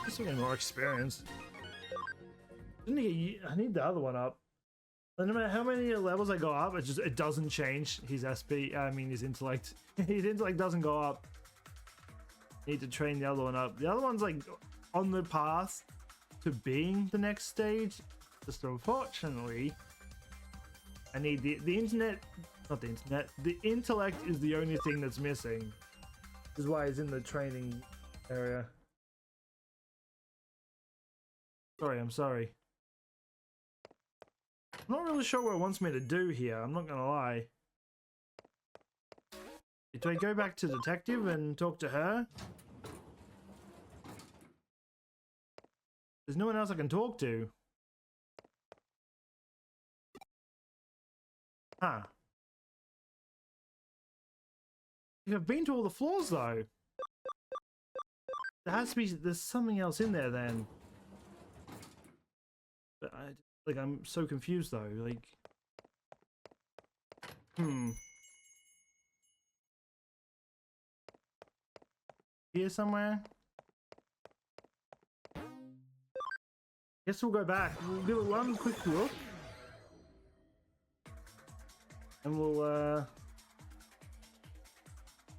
Just getting more experience. I need the other one up. No matter how many levels I go up, it doesn't change his SP. I mean his intellect. His intellect doesn't go up. Need to train the other one up. The other one's like on the path to being the next stage. Just unfortunately, I need the internet. Not the internet. The intellect is the only thing that's missing. This is why it's in the training area. Sorry, I'm sorry. I'm not really sure what it wants me to do here, I'm not gonna lie. Do I go back to Detective and talk to her? There's no one else I can talk to. Huh. I've been to all the floors though. There has to be, there's something else in there then. But I'm so confused though, like. Here somewhere? Guess we'll go back. We'll give it one quick look. And we'll,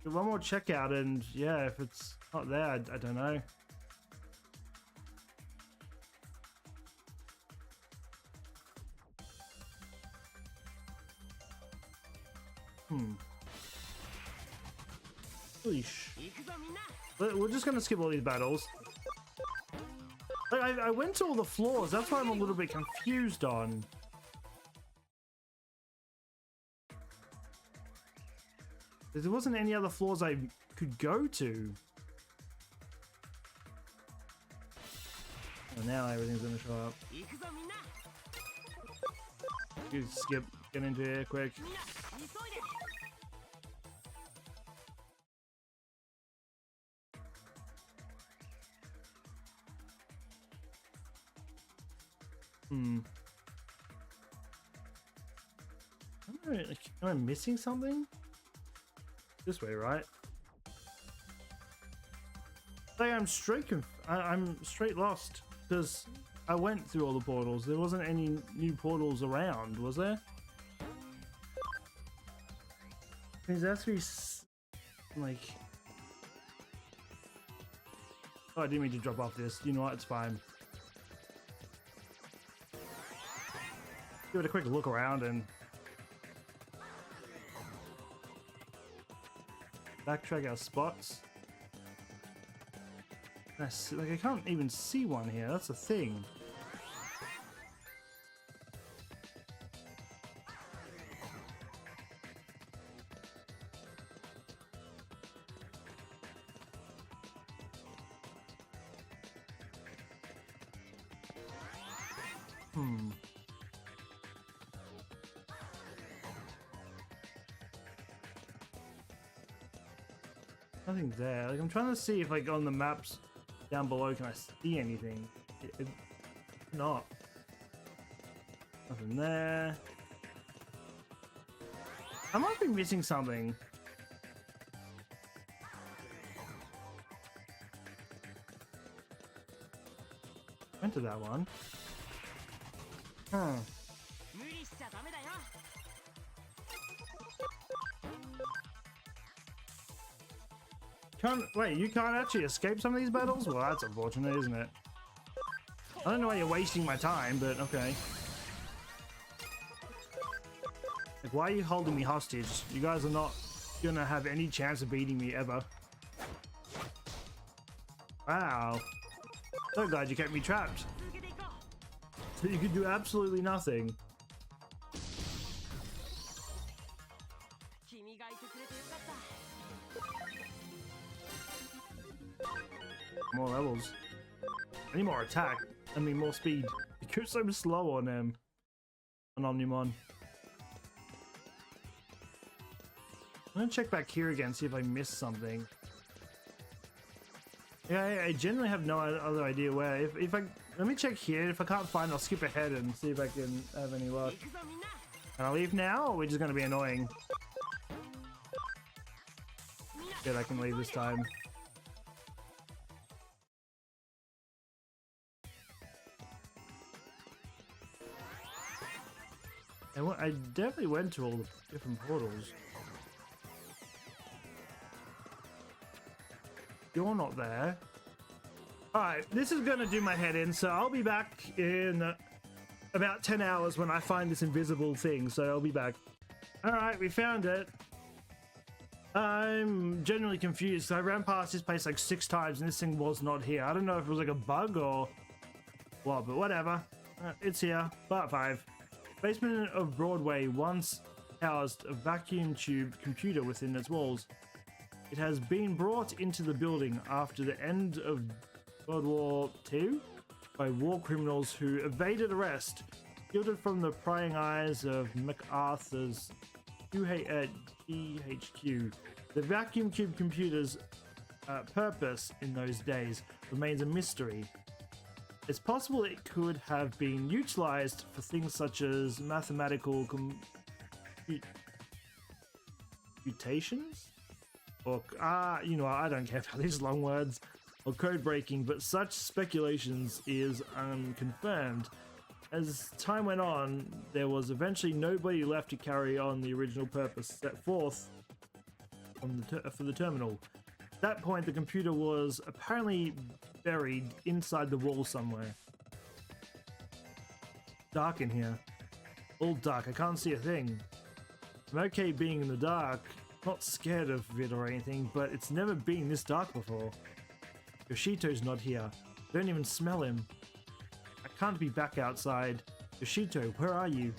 do one more checkout, and yeah, if it's not there, I don't know. We're just gonna skip all these battles. I went to all the floors, that's why I'm a little bit confused on. There wasn't any other floors I could go to. Well, now everything's gonna show up. You skip, get into here quick. Am I missing something? This way, right? Like I'm straight lost because I went through all the portals. There wasn't any new portals around, was there? There's actually like. Oh, I didn't mean to drop off this. You know what? It's fine. Give it a quick look around and backtrack our spots. Like I can't even see one here. That's the thing. Nothing there. Like I'm trying to see if like on the maps down below can I see anything. Not. Nothing there. I must be missing something. Went to that one. Huh. Wait, you can't actually escape some of these battles? Well, that's unfortunate, isn't it? I don't know why you're wasting my time, but okay. Like, why are you holding me hostage? You guys are not gonna have any chance of beating me ever. Wow. So glad you kept me trapped. So you could do absolutely nothing. More levels. I need more attack. I mean more speed. It goes so slow on Omnimon. I'm gonna check back here again, see if I missed something. Yeah, I generally have no other idea where. If I let me check here. If I can't find, I'll skip ahead and see if I can have any luck. Can I leave now, or are we just gonna be annoying? Good, I can leave this time. I definitely went to all the different portals. You're not there. Alright, this is gonna do my head in, so I'll be back in about 10 hours when I find this invisible thing, so I'll be back. Alright, we found it. I'm genuinely confused. I ran past this place like 6 times and this thing was not here. I don't know if it was like a bug or what, but whatever. It's here. Part 5. Basement of Broadway once housed a vacuum tube computer within its walls. It has been brought into the building after the end of World War II by war criminals who evaded arrest Shielded from the prying eyes of MacArthur's GHQ, the vacuum cube computer's purpose in those days remains a mystery. It's possible it could have been utilized for things such as mathematical computations? Or, you know, I don't care about these long words. Or code breaking, but such speculations is unconfirmed. As time went on, there was eventually nobody left to carry on the original purpose set forth for the terminal. At that point, the computer was apparently buried inside the wall somewhere. Dark in here. All dark, I can't see a thing. I'm okay being in the dark, not scared of it or anything, but it's never been this dark before. Yoshito's not here. Don't even smell him. I can't be back outside. Yoshito, where are you?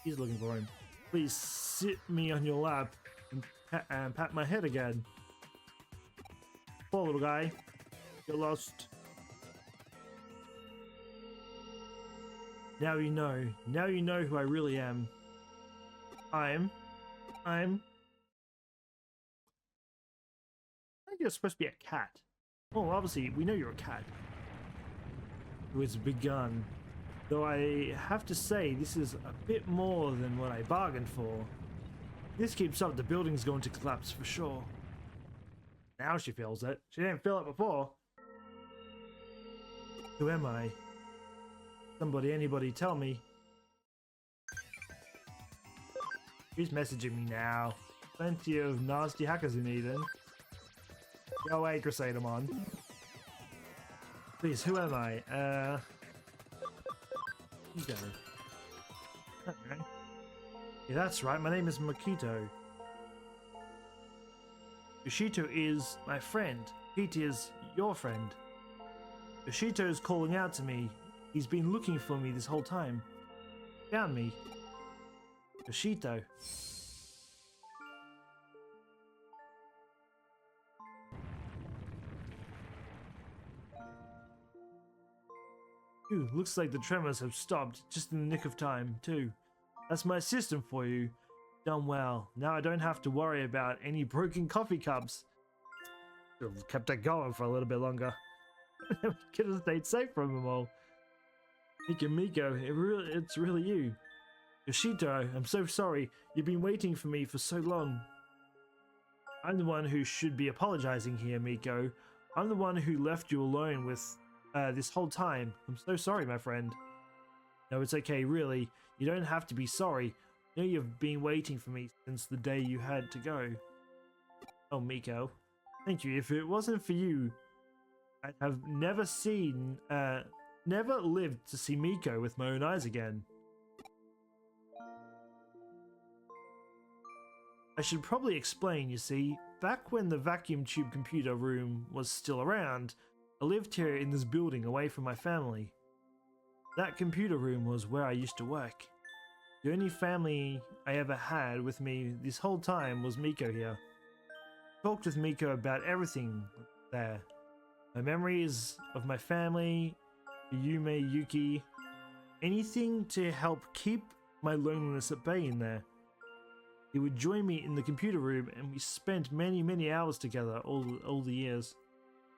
He's looking for him. Please sit me on your lap and pat my head again. Poor little guy. You're lost. Now you know. Now you know who I really am. I'm... I think you're supposed to be a cat. Oh, obviously, we know you're a cat. Who has begun. Though I have to say, this is a bit more than what I bargained for. This keeps up, the building's going to collapse for sure. Now she feels it. She didn't feel it before. Who am I? Somebody, anybody, tell me. Who's messaging me now? Plenty of nasty hackers in Eden. Go away, Crusadermon. Please, who am I? You go. Okay. Yeah, that's right, my name is Makito. Yoshito is my friend. Pete is your friend. Yoshito is calling out to me. He's been looking for me this whole time. Found me. Yoshito. Ooh, looks like the tremors have stopped just in the nick of time, too. That's my system for you. Done well. Now I don't have to worry about any broken coffee cups. Should have kept that going for a little bit longer. We could have stayed safe from them all. Miko, it's really you. Yoshito, I'm so sorry. You've been waiting for me for so long. I'm the one who should be apologizing here, Miko. I'm the one who left you alone with this whole time. I'm so sorry, my friend. No, it's okay, really. You don't have to be sorry. I know you've been waiting for me since the day you had to go. Oh, Miko. Thank you. If it wasn't for you, I'd have never lived to see Miko with my own eyes again. I should probably explain, you see, back when the vacuum tube computer room was still around, I lived here in this building away from my family. That computer room was where I used to work. The only family I ever had with me this whole time was Miko here. I talked with Miko about everything there. My memories of my family, Yume, Yuki, anything to help keep my loneliness at bay in there. He would join me in the computer room and we spent many hours together all the years.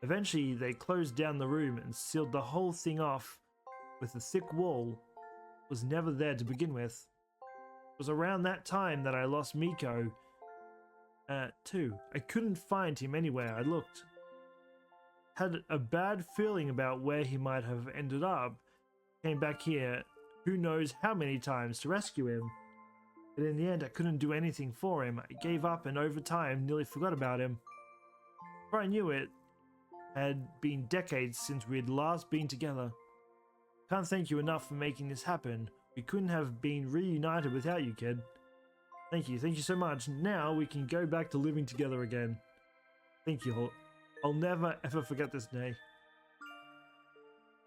Eventually they closed down the room and sealed the whole thing off with a thick wall. It was never there to begin with. It was around that time that I lost Miko too. I couldn't find him anywhere I looked. Had a bad feeling about where he might have ended up. Came back here who knows how many times to rescue him. But in the end I couldn't do anything for him. I gave up and over time nearly forgot about him. Before I knew it, had been decades since we had last been together. Can't thank you enough for making this happen. We couldn't have been reunited without you, kid. Thank you so much. Now we can go back to living together again. Thank you. I'll never ever forget this day.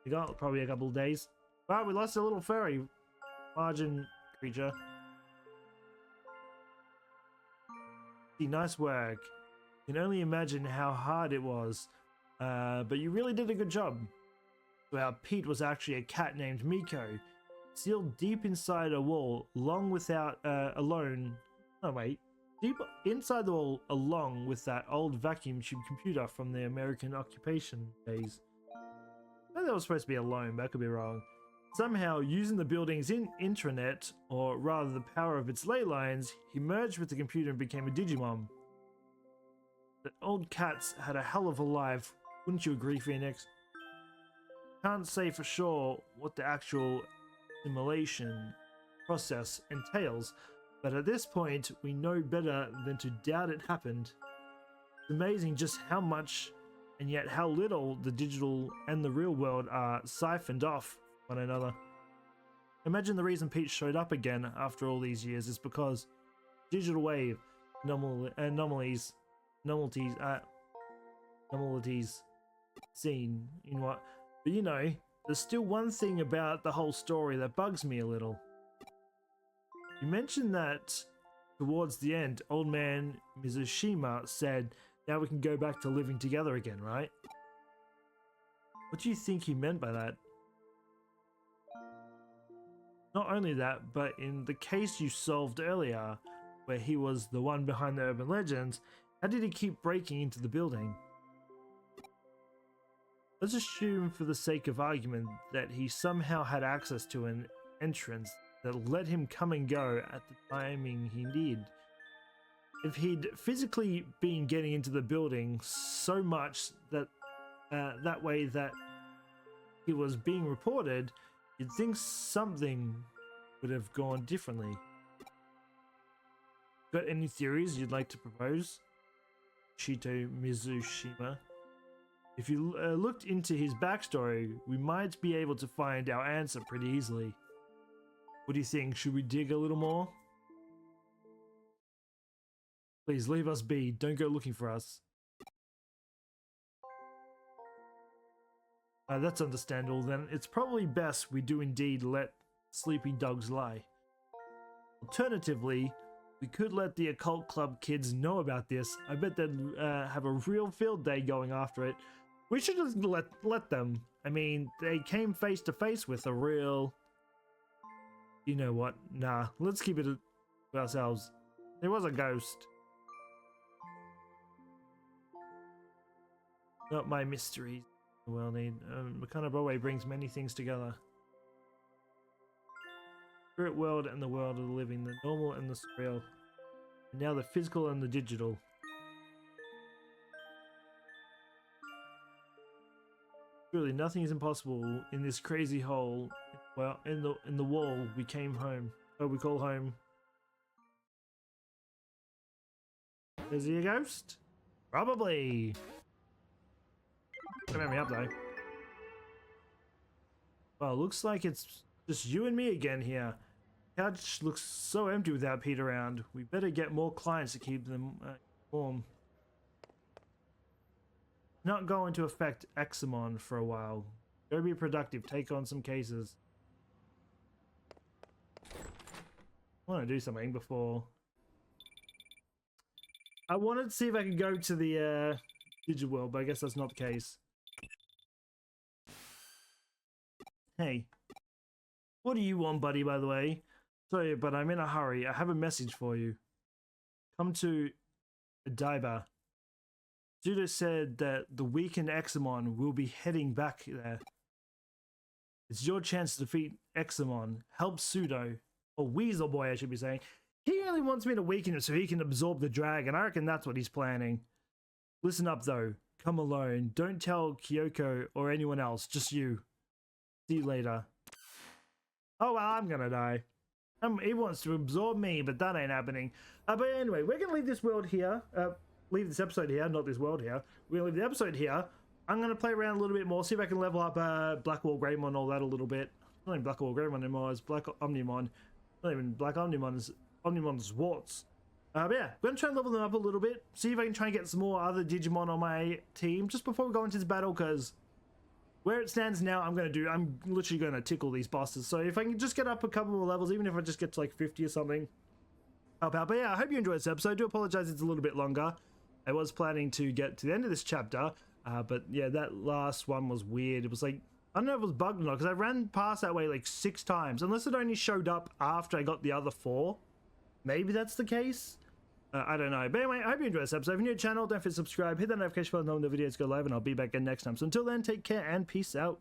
We got probably a couple of days. Wow, we lost a little furry margin creature. Nice work. Can only imagine how hard it was. But you really did a good job. Well, Pete was actually a cat named Miko, sealed deep inside a wall, deep inside the wall, along with that old vacuum tube computer from the American occupation days. I think that was supposed to be alone, but I could be wrong. Somehow, using the building's intranet, or rather the power of its ley lines, he merged with the computer and became a Digimon. The old cats had a hell of a life, wouldn't you agree, Phoenix? Can't say for sure what the actual assimilation process entails, but at this point, we know better than to doubt it happened. It's amazing just how much and yet how little the digital and the real world are siphoned off one another. Imagine the reason Pete showed up again after all these years is because digital wave anomalies seen in what, but you know, there's still one thing about the whole story that bugs me a little. You mentioned that towards the end, old man Mizushima said, now we can go back to living together again, right? What do you think he meant by that? Not only that, but in the case you solved earlier, where he was the one behind the urban legends, how did he keep breaking into the building? Let's assume for the sake of argument that he somehow had access to an entrance that let him come and go at the timing he did. If he'd physically been getting into the building so much that that way that he was being reported, you'd think something would have gone differently. Got any theories you'd like to propose, Chito Mizushima? If you looked into his backstory, we might be able to find our answer pretty easily. What do you think? Should we dig a little more? Please leave us be. Don't go looking for us. That's understandable then. It's probably best we do indeed let sleeping dogs lie. Alternatively, we could let the occult club kids know about this. I bet they'd have a real field day going after it. We should just let them. I mean, they came face to face with a real... You know what? Nah, let's keep it to ourselves. There was a ghost. Not my mysteries. Well, need. What Broadway brings many things together. Spirit world and the world of the living, the normal and the surreal, and now the physical and the digital. Truly, nothing is impossible in this crazy hole. Well, in the wall, we came home. Oh, we call home. Is he a ghost? Probably. Don't make me up though. Well, looks like it's just you and me again here. Couch looks so empty without Pete around. We better get more clients to keep them warm. Not going to affect Examon for a while. Go be productive. Take on some cases. I want to do something before. I wanted to see if I could go to the digital world, but I guess that's not the case. Hey. What do you want, buddy, by the way? Sorry, but I'm in a hurry. I have a message for you. Come to Odaiba. Judo said that the weakened Examon will be heading back there. It's your chance to defeat Examon. Help Pseudo. Or Weasel Boy, I should be saying. He only wants me to weaken him so he can absorb the dragon. I reckon that's what he's planning. Listen up, though. Come alone. Don't tell Kyoko or anyone else. Just you. See you later. Oh, well, I'm gonna die. He wants to absorb me, but that ain't happening. But anyway, we're gonna leave this world here. Leave this episode here, not this world here. We're gonna leave the episode here. I'm gonna play around a little bit more, see if I can level up Blackwall Greymon, all that a little bit. Not even Blackwall Greymon anymore, it's Black Omnimon. Not even Black Omnimon, it's Omnimon's Warts. But yeah, we're gonna try and level them up a little bit, see if I can try and get some more other Digimon on my team, just before we go into this battle, because where it stands now, I'm literally gonna tickle these bosses. So if I can just get up a couple more levels, even if I just get to like 50 or something, help out. But yeah, I hope you enjoyed this episode. I do apologize it's a little bit longer. I was planning to get to the end of this chapter, but yeah, that last one was weird. It was like I don't know if it was bugged or not, because I ran past that way like 6 times. Unless it only showed up after I got the other 4. Maybe that's the case. I don't know. But anyway, I hope you enjoyed this episode. If you're new to the channel, don't forget to subscribe, hit that notification bell, know when the videos go live, and I'll be back again next time. So until then, take care and peace out.